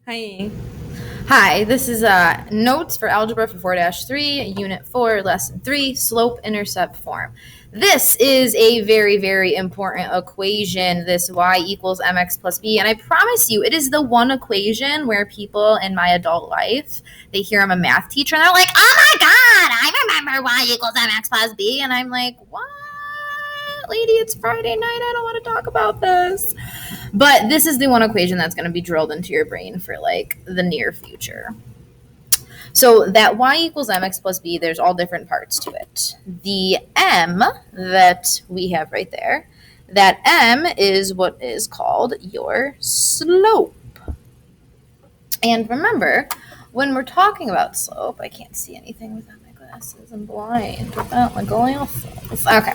Hi. Hi, this is notes for algebra for 4-3, unit 4, lesson 3, slope-intercept form. This is a very, very important equation, this y equals mx plus b, and I promise you, it is the one equation where people in my adult life, they hear I'm a math teacher, and they're like, oh my god, I remember y equals mx plus b, and I'm like, what? Lady, it's Friday night, I don't want to talk about this. But this is the one equation that's going to be drilled into your brain for like the near future. So that y equals mx plus b, there's all different parts to it. The m that we have right there, that m is what is called your slope. And remember, when we're talking about slope, I can't see anything without my glasses. I'm blind without my glasses. Okay.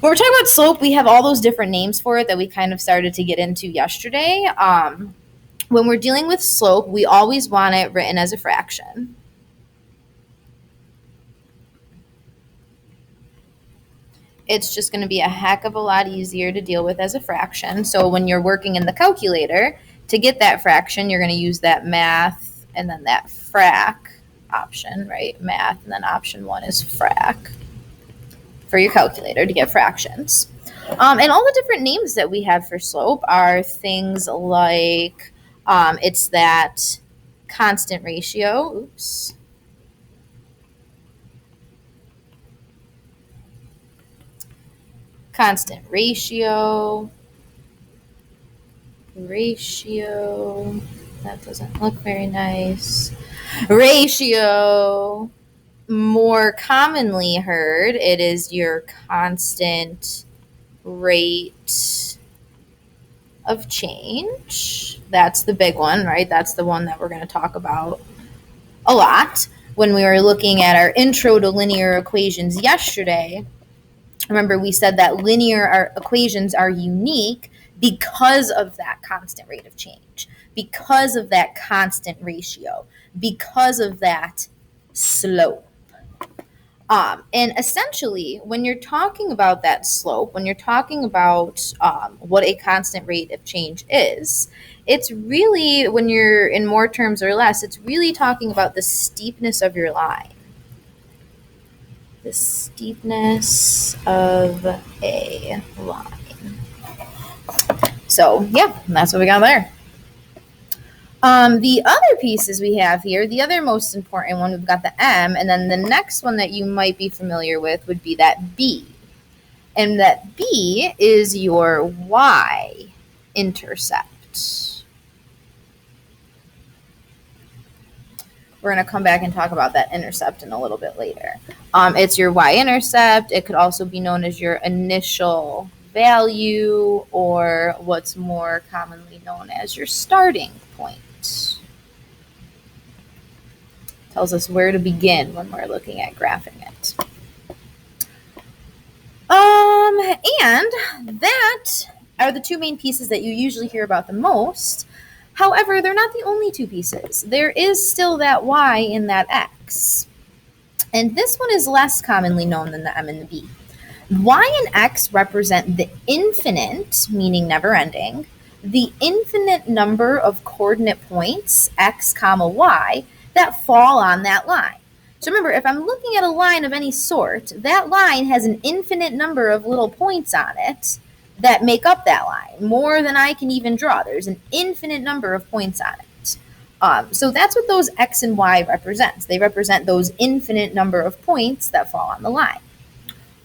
When we're talking about slope, we have all those different names for it that we kind of started to get into yesterday. When we're dealing with slope, we always want it written as a fraction. It's just going to be a heck of a lot easier to deal with as a fraction. So when you're working in the calculator, to get that fraction, you're going to use that math and then that frac option, right? Math, and then option 1 is frac for your calculator to get fractions. And all the different names that we have for slope are things like it's that constant ratio. Oops. Constant ratio. That doesn't look very nice. Ratio. More commonly heard, it is your constant rate of change. That's the big one, right? That's the one that we're going to talk about a lot. When we were looking at our intro to linear equations yesterday, remember we said that linear equations are unique because of that constant rate of change, because of that constant ratio, because of that slope. And essentially, when you're talking about that slope, when you're talking about what a constant rate of change is, it's really, when you're in more terms or less, it's really talking about the steepness of your line. The steepness of a line. So, yeah, that's what we got there. The other pieces we have here, the other most important one, we've got the M, and then the next one that you might be familiar with would be that B. And that B is your y-intercept. We're going to come back and talk about that intercept in a little bit later. It's your y-intercept. It could also be known as your initial value, or what's more commonly known as your starting point. Tells us where to begin when we're looking at graphing it. And that are the two main pieces that you usually hear about the most. However, they're not the only two pieces. There is still that y in that x. And this one is less commonly known than the m and the b. Y and x represent the infinite, meaning never ending, the infinite number of coordinate points, x comma y, that fall on that line. So remember, if I'm looking at a line of any sort, that line has an infinite number of little points on it that make up that line, more than I can even draw. There's an infinite number of points on it. So that's what those x and y represents. They represent those infinite number of points that fall on the line.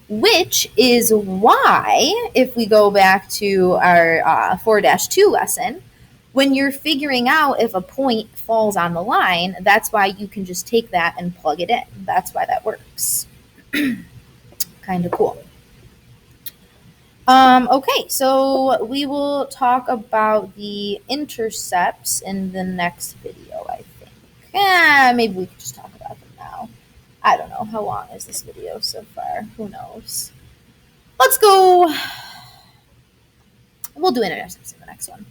Which is why, if we go back to our 4-2 lesson, when you're figuring out if a point falls on the line, that's why you can just take that and plug it in. That's why that works. Kind of cool. Okay, so we will talk about the intercepts in the next video, I think. Maybe we could just talk about them now. I don't know. How long is this video so far? Who knows? Let's go. We'll do intercepts in the next one.